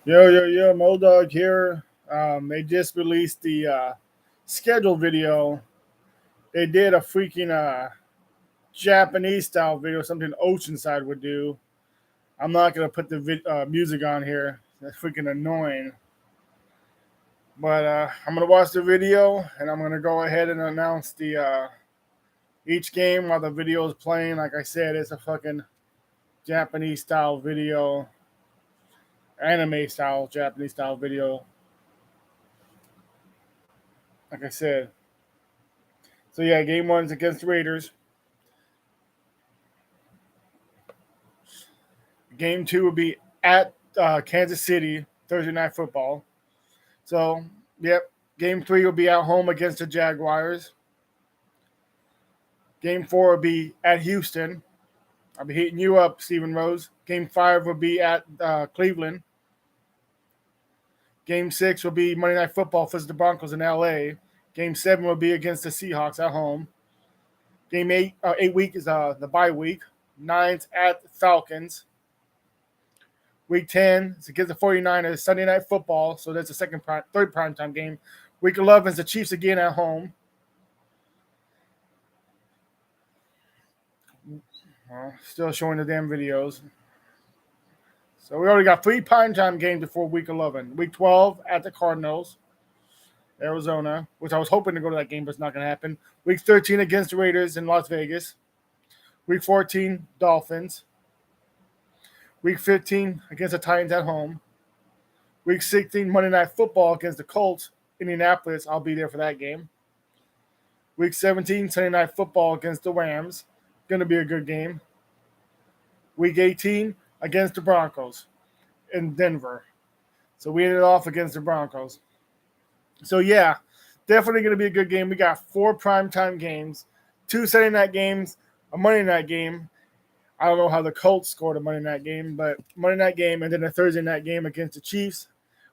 Yo, Modog here. They just released the schedule video. They did a freaking Japanese style video, something Oceanside would do. I'm not gonna put the music on here. That's freaking annoying. But I'm gonna watch the video and I'm gonna go ahead and announce the each game while the video is playing. Like I said, it's a fucking Japanese style video, anime style Japanese style video. Like I said, so yeah, game one's against the Raiders. Game two will be at Kansas City, Thursday Night Football. So, yep. Game three will be at home against the Jaguars. Game four will be at Houston. I'll be hitting you up, Stephen Rose. Game five will be at Cleveland. Game six will be Monday Night Football versus the Broncos in LA. Game seven will be against the Seahawks at home. Game eight, 8 week is the bye week. Nine's at Falcons. Week 10 is against the 49ers, Sunday Night Football. So that's the third primetime game. Week 11 is the Chiefs again at home. Still showing the damn videos. So we already got 3 primetime games before week 11. Week 12 at the Cardinals, Arizona, which I was hoping to go to that game, but it's not going to happen. Week 13 against the Raiders in Las Vegas. Week 14, Dolphins. Week 15 against the Titans at home. Week 16, Monday Night Football against the Colts, Indianapolis. I'll be there for that game. Week 17, Sunday Night Football against the Rams. Going to be a good game. Week 18 against the Broncos in Denver. So we ended off against the Broncos. So yeah, definitely going to be a good game. We got 4 primetime games, 2 Sunday night games, a Monday night game. I don't know how the Colts scored a Monday night game, but Monday night game and then a Thursday night game against the Chiefs.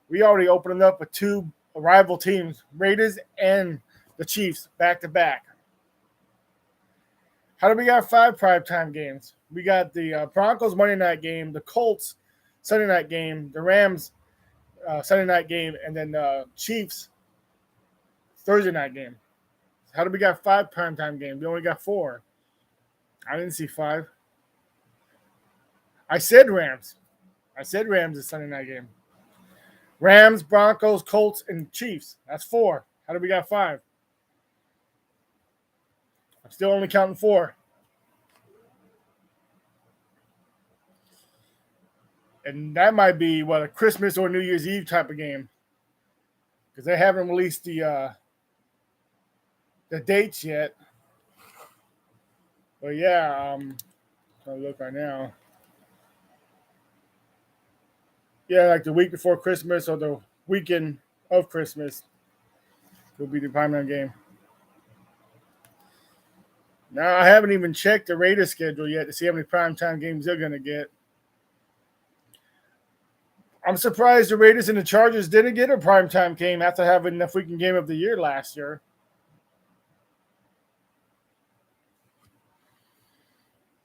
We already opened up with 2 rival teams, Raiders and the Chiefs, back to back. How do we got 5 primetime games? We got the Broncos Monday night game, the Colts Sunday night game, the Rams Sunday night game, and then the Chiefs Thursday night game. How do we got 5 primetime games? We only got 4. I didn't see 5. I said Rams. I said Rams is Sunday night game. Rams, Broncos, Colts, and Chiefs. That's 4. How do we got 5? I'm still only counting 4. And that might be a Christmas or New Year's Eve type of game, because they haven't released the dates yet. But yeah, I'll look right now. Yeah, like the week before Christmas or the weekend of Christmas will be the primetime game. Now, I haven't even checked the Raiders schedule yet to see how many primetime games they're going to get. I'm surprised the Raiders and the Chargers didn't get a primetime game after having the freaking game of the year last year.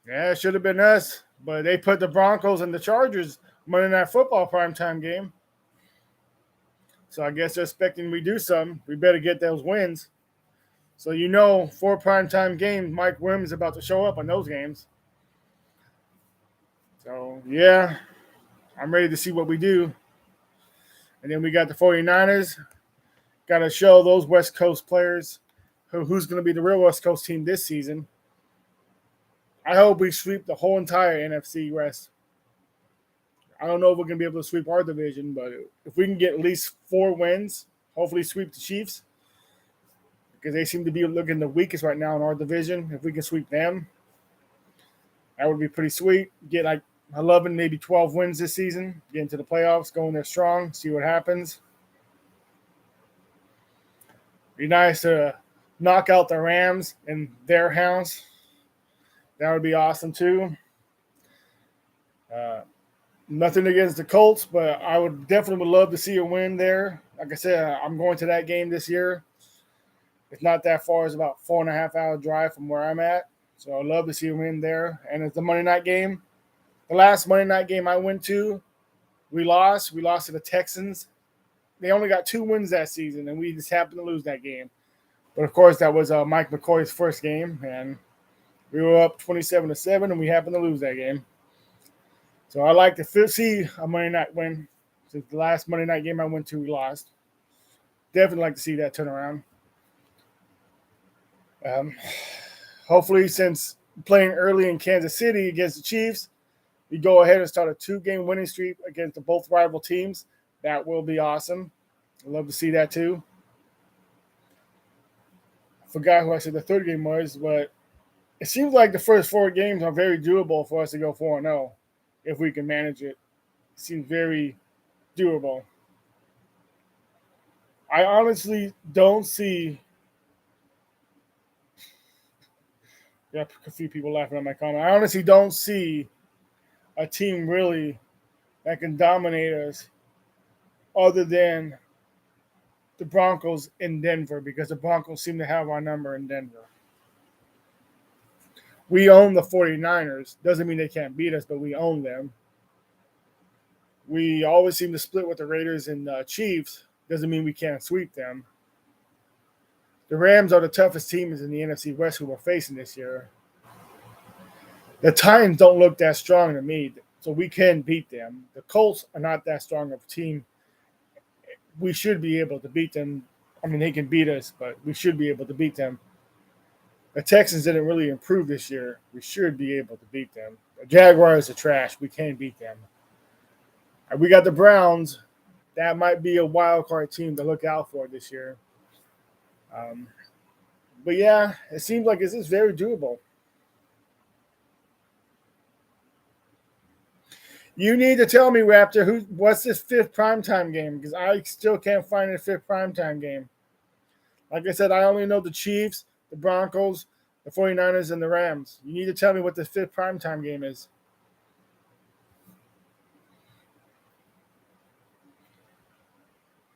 Yeah, it should have been us, but they put the Broncos and the Chargers Monday Night Football primetime game. So I guess they're expecting we do something. We better get those wins. So 4 primetime games, Mike Williams is about to show up on those games. So yeah, I'm ready to see what we do. And then we got the 49ers. Got to show those West Coast players who's going to be the real West Coast team this season. I hope we sweep the whole entire NFC West. I don't know if we're going to be able to sweep our division, but if we can get at least 4 wins, hopefully sweep the Chiefs, because they seem to be looking the weakest right now in our division. If we can sweep them, that would be pretty sweet. Get like 11, maybe 12 wins this season, get into the playoffs, go in there strong, see what happens. Be nice to knock out the Rams in their house. That would be awesome too. Nothing against the Colts, but I would definitely love to see a win there. Like I said, I'm going to that game this year. It's not that far. It's about 4.5 hour drive from where I'm at. So I'd love to see a win there. And it's the Monday night game. The last Monday night game I went to We lost. We lost to the Texans. They only got 2 wins that season, and we just happened to lose that game. But of course, that was Mike McCoy's first game, and we were up 27-7, and we happened to lose that game. So I like to see a Monday night win. Since the last Monday night game I went to, we lost. Definitely like to see that turn around. Hopefully, since playing early in Kansas City against the Chiefs, we go ahead and start a 2-game winning streak against the both rival teams. That will be awesome. I'd love to see that too. I forgot who I said the third game was, but it seems like the first 4 games are very doable for us to go 4-0 if we can manage it. It seems very doable. I honestly don't see. Yeah, a few people laughing at my comment. I honestly don't see a team really that can dominate us other than the Broncos in Denver, because the Broncos seem to have our number in Denver. We own the 49ers. Doesn't mean they can't beat us, but we own them. We always seem to split with the Raiders and Chiefs. Doesn't mean we can't sweep them. The Rams are the toughest teams in the NFC West who we're facing this year. The Titans don't look that strong to me, so we can beat them. The Colts are not that strong of a team. We should be able to beat them. I mean, they can beat us, but we should be able to beat them. The Texans didn't really improve this year. We should be able to beat them. The Jaguars are trash. We can beat them. And we got the Browns. That might be a wild card team to look out for this year. But yeah, it seems like it's very doable. You need to tell me, Raptor, what's this 5th primetime game? Because I still can't find a 5th primetime game. Like I said, I only know the Chiefs, the Broncos, the 49ers, and the Rams. You need to tell me what the 5th primetime game is.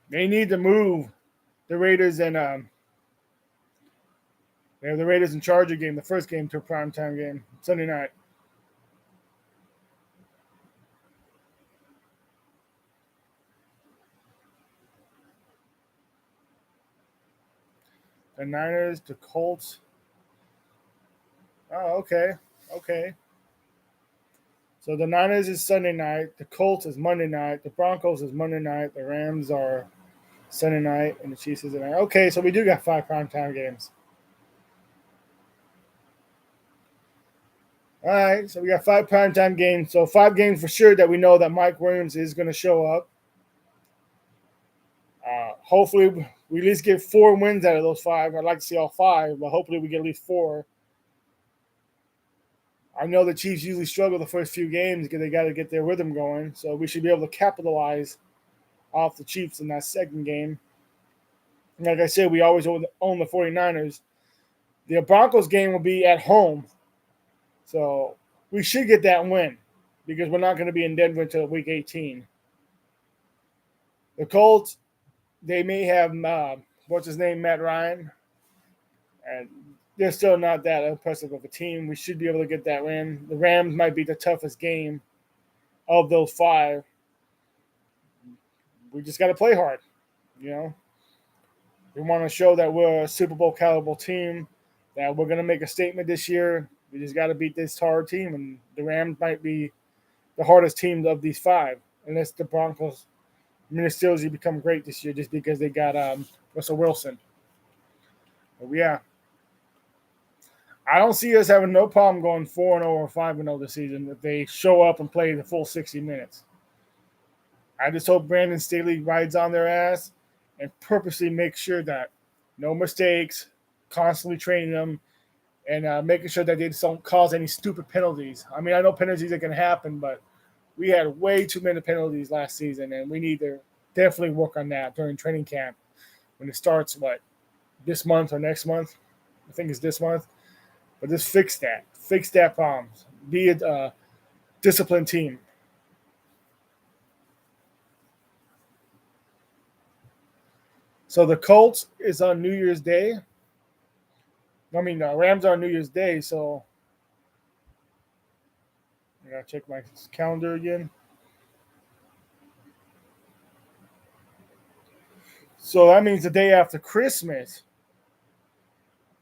They need to move the Raiders and they have the Raiders and Charger game, the first game, to a primetime game, Sunday night. The Niners, the Colts. Oh, okay. Okay. So the Niners is Sunday night. The Colts is Monday night. The Broncos is Monday night. The Rams are Sunday night. And the Chiefs is Sunday night. Okay, so we do got 5 primetime games. All right, so we got 5 primetime games. So 5 games for sure that we know that Mike Williams is going to show up. Hopefully, we at least get 4 wins out of those 5. I'd like to see all 5, but hopefully we get at least 4. I know the Chiefs usually struggle the first few games because they got to get their rhythm going. So we should be able to capitalize off the Chiefs in that second game. Like I said, we always own the 49ers. The Broncos game will be at home. So we should get that win because we're not going to be in Denver until week 18. The Colts, they may have, what's his name, Matt Ryan. And they're still not that impressive of a team. We should be able to get that win. The Rams might be the toughest game of those 5. We just got to play hard, you know. We want to show that we're a Super Bowl caliber team, that we're going to make a statement this year. We just got to beat this hard team, and the Rams might be the hardest team of these 5, unless the Broncos, the Steelers become great this year just because they got Russell Wilson. But yeah, I don't see us having no problem going 4-0 or 5-0 this season if they show up and play the full 60 minutes. I just hope Brandon Staley rides on their ass and purposely makes sure that no mistakes, constantly training them, and making sure that they don't cause any stupid penalties. I mean, I know penalties are going to happen, but we had way too many penalties last season, and we need to definitely work on that during training camp when it starts, this month or next month? I think it's this month. But just fix that. Fix that problem. Be a disciplined team. So the Colts is on New Year's Day. I mean, Rams are on New Year's Day, so I gotta check my calendar again. So that means the day after Christmas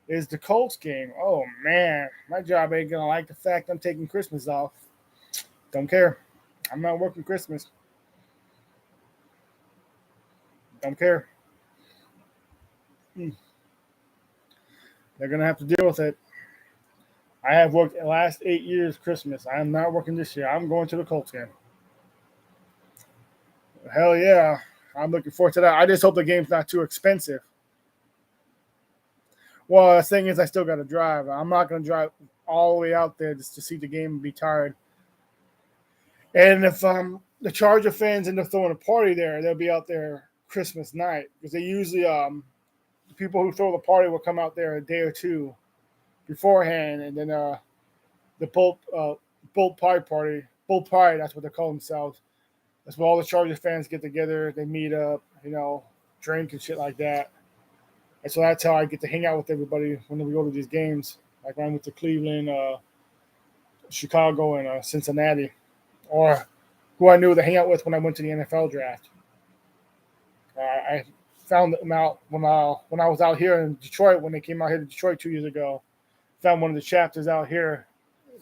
is the Colts game. Oh man, my job ain't gonna like the fact I'm taking Christmas off. Don't care. I'm not working Christmas. Don't care. They're gonna have to deal with it. I have worked the last 8 years Christmas. I am not working this year. I'm going to the Colts game. Hell yeah. I'm looking forward to that. I just hope the game's not too expensive. Well, the thing is, I still got to drive. I'm not going to drive all the way out there just to see the game and be tired. And if the Charger fans end up throwing a party there, they'll be out there Christmas night because they usually the people who throw the party will come out there a day or two beforehand, and then the Bolt Pride party, Bolt Pride, that's what they call themselves. That's where all the Chargers fans get together. They meet up, drink and shit like that. And so that's how I get to hang out with everybody when we go to these games. Like when I went to Cleveland, Chicago, and Cincinnati, or who I knew to hang out with when I went to the NFL draft. I found them out when I was out here in Detroit when they came out here to Detroit 2 years ago. Found one of the chapters out here,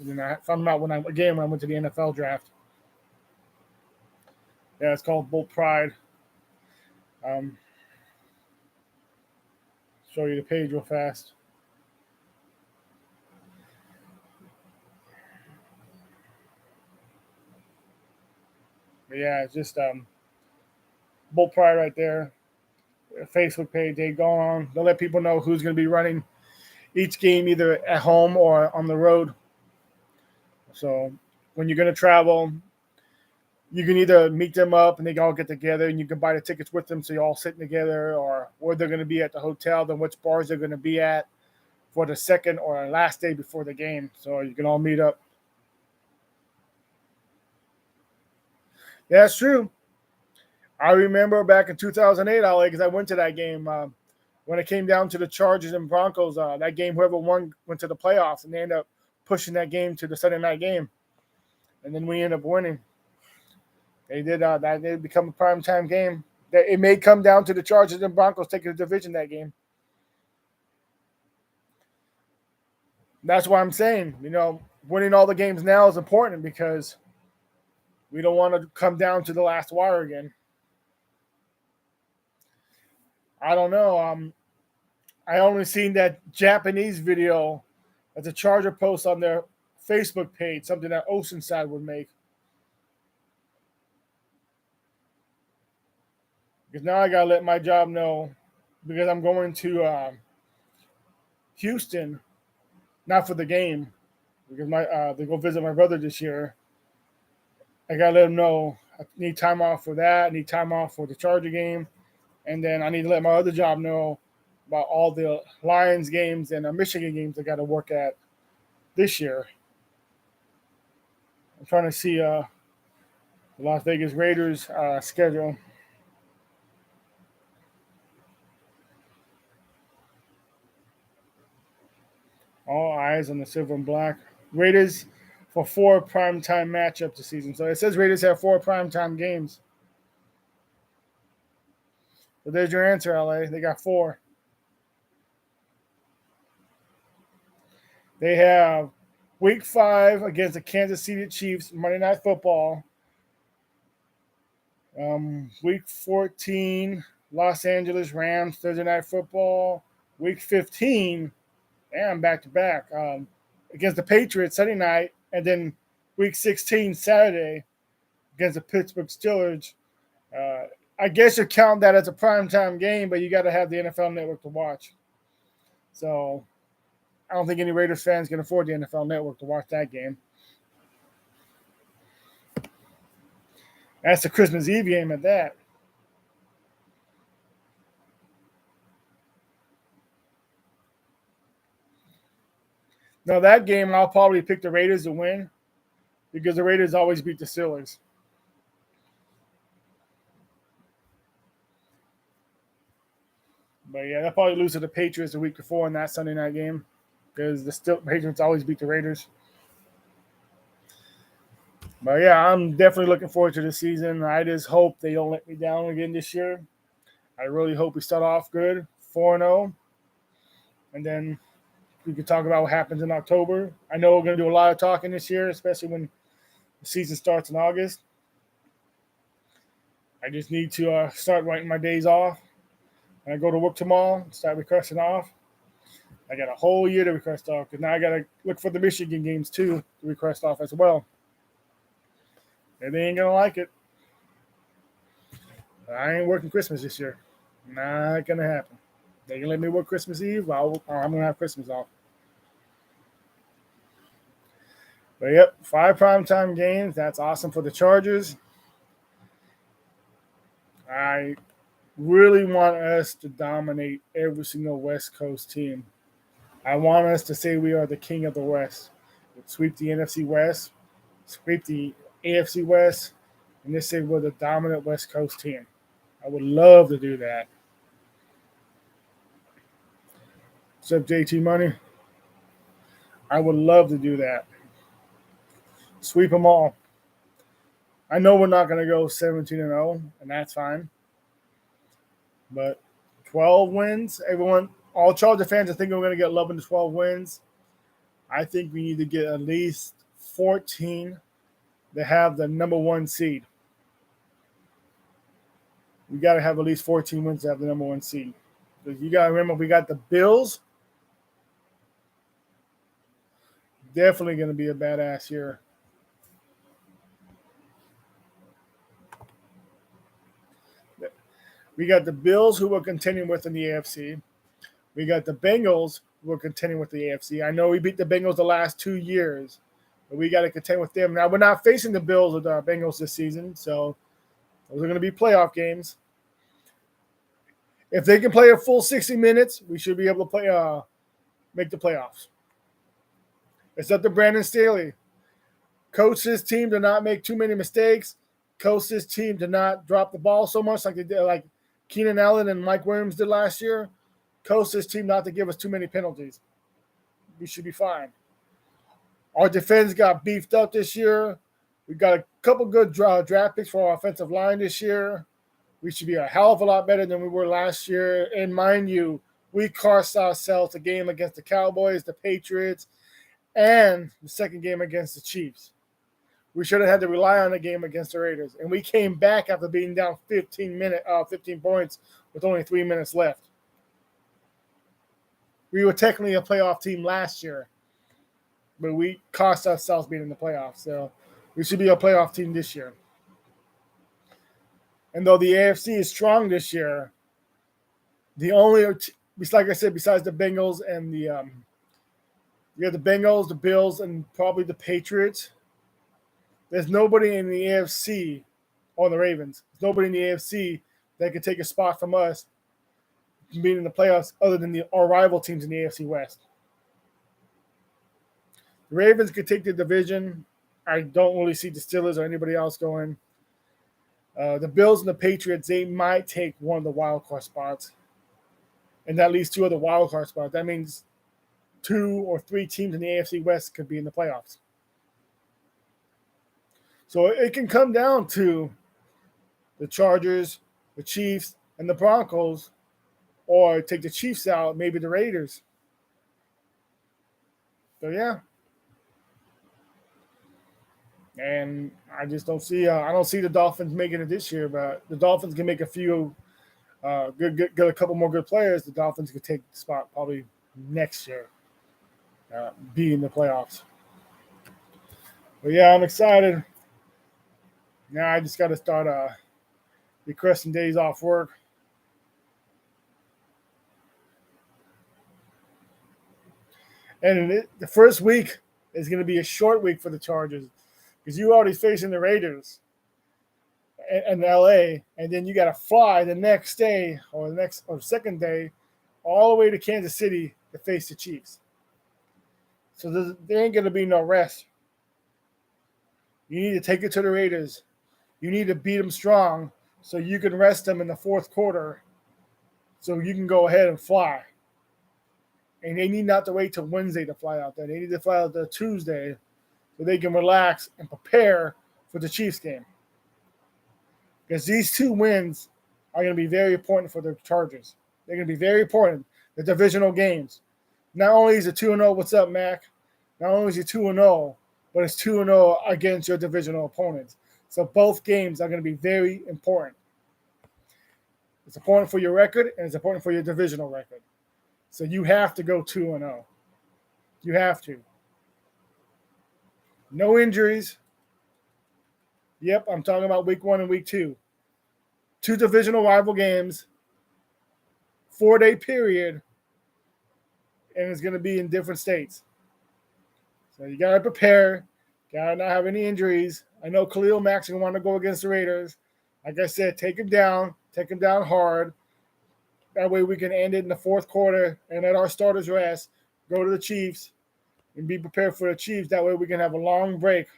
and I found them out when I went to the NFL draft. Yeah, it's called Bolt Pride. Show you the page real fast. But yeah, it's just Bolt Pride right there. Facebook page. They go on. They'll let people know who's going to be running each game, either at home or on the road. So when you're going to travel, you can either meet them up and they all get together and you can buy the tickets with them so you're all sitting together, or where they're going to be at the hotel, then which bars they're going to be at for the second or last day before the game. So you can all meet up. Yeah, that's true. I remember back in 2008, because I went to that game when it came down to the Chargers and Broncos. That game, whoever won went to the playoffs, and they ended up pushing that game to the Sunday night game. And then we ended up winning. They did that. Did become a primetime game. It may come down to the Chargers and Broncos taking the division that game. That's why I'm saying, winning all the games now is important because we don't want to come down to the last wire again. I don't know. I only seen that Japanese video that the Charger post on their Facebook page, something that Oceanside would make. Because now I gotta let my job know, because I'm going to Houston, not for the game, because they go visit my brother this year. I gotta let them know I need time off for that. I need time off for the Charger game, and then I need to let my other job know about all the Lions games and Michigan games I got to work at this year. I'm trying to see the Las Vegas Raiders schedule. All eyes on the silver and black. Raiders for 4 primetime matchups this season. So it says Raiders have 4 primetime games. So there's your answer, LA. They got 4. They have Week 5 against the Kansas City Chiefs, Monday Night Football. Week 14, Los Angeles Rams, Thursday Night Football. Week 15, and back to back against the Patriots Sunday night, and then Week 16 Saturday against the Pittsburgh Steelers. I guess you count that as a primetime game, but you got to have the NFL Network to watch. So I don't think any Raiders fans can afford the NFL Network to watch that game. That's the Christmas Eve game at that. Now, that game, I'll probably pick the Raiders to win because the Raiders always beat the Steelers. But yeah, they'll probably lose to the Patriots the week before in that Sunday night game because the Patriots always beat the Raiders. But yeah, I'm definitely looking forward to the season. I just hope they don't let me down again this year. I really hope we start off good, 4-0, and then we can talk about what happens in October. I know we're going to do a lot of talking this year, especially when the season starts in August. I just need to start writing my days off. When I go to work tomorrow, start requesting off. I got a whole year to request off because now I got to look for the Michigan games too to request off as well. And they ain't going to like it. I ain't working Christmas this year. Not going to happen. They can let me work Christmas Eve. I'm going to have Christmas off. But yep, 5 primetime games. That's awesome for the Chargers. I really want us to dominate every single West Coast team. I want us to say we are the king of the West. Sweep the NFC West, sweep the AFC West, and just say we're the dominant West Coast team. I would love to do that. Except JT Money. I would love to do that. Sweep them all. I know we're not going to go 17-0, and that's fine. But 12 wins, all Charger fans are thinking we're going to get 11 to 12 wins. I think we need to get at least 14 to have the number 1 seed. We got to have at least 14 wins to have the number 1 seed. Because you got to remember, we got the Bills. Definitely going to be a badass year. We got the Bills, who we're contending with in the AFC. We got the Bengals, who we're contending with the AFC. I know we beat the Bengals the last 2 years, but we got to contend with them. Now, we're not facing the Bills or the Bengals this season, so those are going to be playoff games. If they can play a full 60 minutes, we should be able to make the playoffs. It's up to Brandon Staley. Coach his team to not make too many mistakes. Coach his team to not drop the ball so much like they did, like Keenan Allen and Mike Williams did last year. Coach his team not to give us too many penalties. We should be fine. Our defense got beefed up this year. We got a couple good draft picks for our offensive line this year. We should be a hell of a lot better than we were last year. And mind you, we cost ourselves a game against the Cowboys, the Patriots, and the second game against the Chiefs. We should have had to rely on the game against the Raiders. And we came back after being down 15 points with only 3 minutes left. We were technically a playoff team last year, but we cost ourselves being in the playoffs. So we should be a playoff team this year. And though the AFC is strong this year, the only, like I said, besides the Bengals and you got the Bengals, the Bills, and probably the Patriots. There's nobody in the AFC, or the Ravens. There's nobody in the AFC that could take a spot from us being in the playoffs other than our rival teams in the AFC West. The Ravens could take the division. I don't really see the Steelers or anybody else going. The Bills and the Patriots, they might take one of the wild card spots. And that leaves 2 other wild card spots. That means 2 or 3 teams in the AFC West could be in the playoffs. So it can come down to the Chargers, the Chiefs, and the Broncos, or take the Chiefs out, maybe the Raiders. So, yeah. And I just don't see I don't see the Dolphins making it this year, but the Dolphins can make a few get a couple more good players. The Dolphins could take the spot probably next year, be in the playoffs. But yeah, I'm excited. Now I just got to start requesting days off work. And the first week is going to be a short week for the Chargers because you're already facing the Raiders in LA, and then you got to fly the next day or second day all the way to Kansas City to face the Chiefs. So there ain't going to be no rest. You need to take it to the Raiders. You need to beat them strong so you can rest them in the fourth quarter so you can go ahead and fly. And they need not to wait till Wednesday to fly out there. They need to fly out there Tuesday so they can relax and prepare for the Chiefs game. Because these 2 wins are going to be very important for the Chargers. They're going to be very important. The divisional games. Not only is it 2-0, what's up, Mac? Not only is it 2-0, but it's 2-0 against your divisional opponents. So both games are going to be very important. It's important for your record, and it's important for your divisional record. So you have to go 2-0. You have to. No injuries. Yep, I'm talking about week 1 and week 2. 2 divisional rival games, 4-day period, and it's going to be in different states. So you got to prepare. Got to not have any injuries. I know Khalil Mack's going to want to go against the Raiders. Like I said, take him down. Take him down hard. That way we can end it in the fourth quarter and let our starters rest, go to the Chiefs, and be prepared for the Chiefs. That way we can have a long break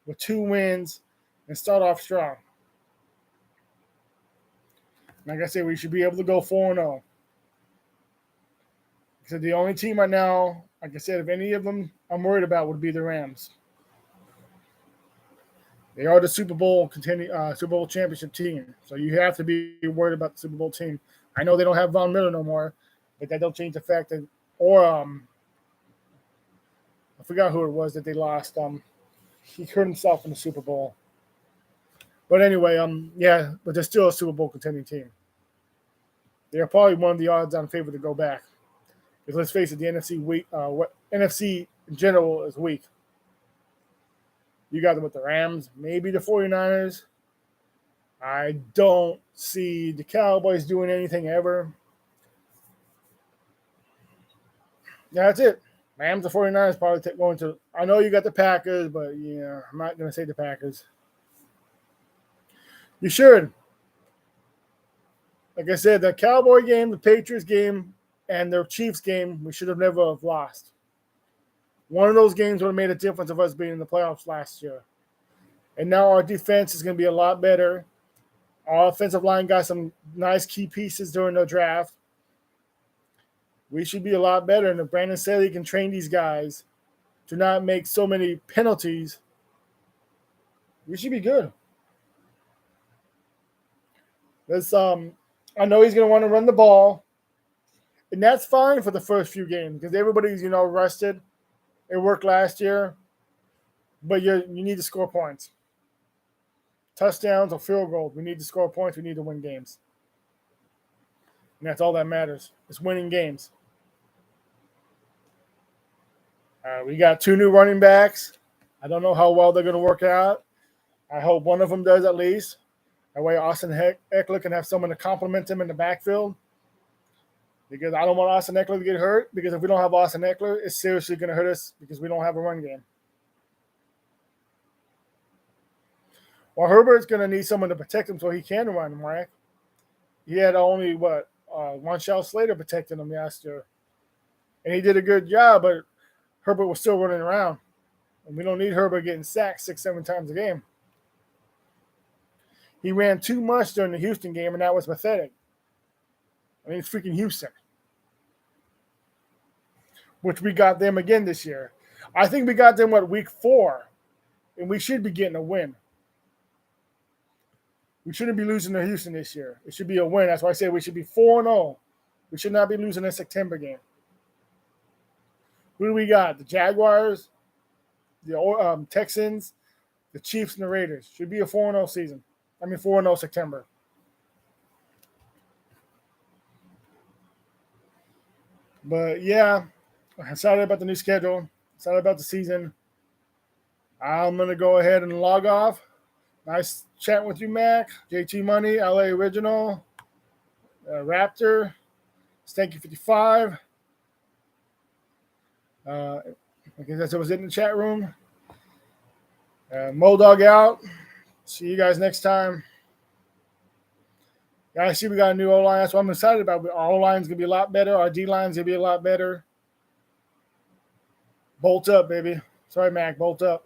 with 2 wins and start off strong. Like I said, we should be able to go 4-0. So the only team right now, like I said, if any of them I'm worried about would be the Rams. They are the Super Bowl championship team, so you have to be worried about the Super Bowl team. I know they don't have Von Miller no more, but that don't change the fact that, I forgot who it was that they lost. He hurt himself in the Super Bowl. But anyway, but they're still a Super Bowl contending team. They're probably one of the odds-on favorite to go back. Because let's face it, the NFC in general is weak. You got them with the Rams, maybe the 49ers. I don't see the Cowboys doing anything ever. Yeah, that's it. Rams, the 49ers probably going to. I know you got the Packers, but yeah, I'm not going to say the Packers. You should. Like I said, the Cowboy game, the Patriots game, and the Chiefs game, we should have never have lost. One of those games would have made a difference of us being in the playoffs last year. And now our defense is going to be a lot better. Our offensive line got some nice key pieces during the draft. We should be a lot better. And if Brandon Staley can train these guys to not make so many penalties, we should be good. I know he's going to want to run the ball. And that's fine for the first few games because everybody's, rested. It worked last year. But you need to score points. Touchdowns or field goals. We need to score points. We need to win games. And that's all that matters. It's winning games. We got 2 new running backs. I don't know how well they're going to work out. I hope one of them does at least. That way Austin Ekeler can have someone to complement him in the backfield. Because I don't want Austin Ekeler to get hurt. Because if we don't have Austin Ekeler, it's seriously going to hurt us because we don't have a run game. Well, Herbert's going to need someone to protect him so he can run, right? He had only, Ronchell Slater protecting him last year. And he did a good job, but Herbert was still running around. And we don't need Herbert getting sacked 6-7 times a game. He ran too much during the Houston game, and that was pathetic. I mean, it's freaking Houston. Which we got them again this year. I think we got them, week 4. And we should be getting a win. We shouldn't be losing to Houston this year. It should be a win. That's why I say we should be 4-0. We should not be losing a September game. Who do we got? The Jaguars, the Texans, the Chiefs, and the Raiders. Should be a 4-0 season. 4-0 September. But, yeah, I'm excited about the new schedule. Excited about the season. I'm going to go ahead and log off. Nice chatting with you, Mac. JT Money, LA Original, Raptor, Stanky55. I guess that's what was in the chat room. Modog out. See you guys next time. Guys, see we got a new O-line. That's what I'm excited about. Our O-line's going to be a lot better. Our D-line's going to be a lot better. Bolt up, baby. Sorry, Mac. Bolt up.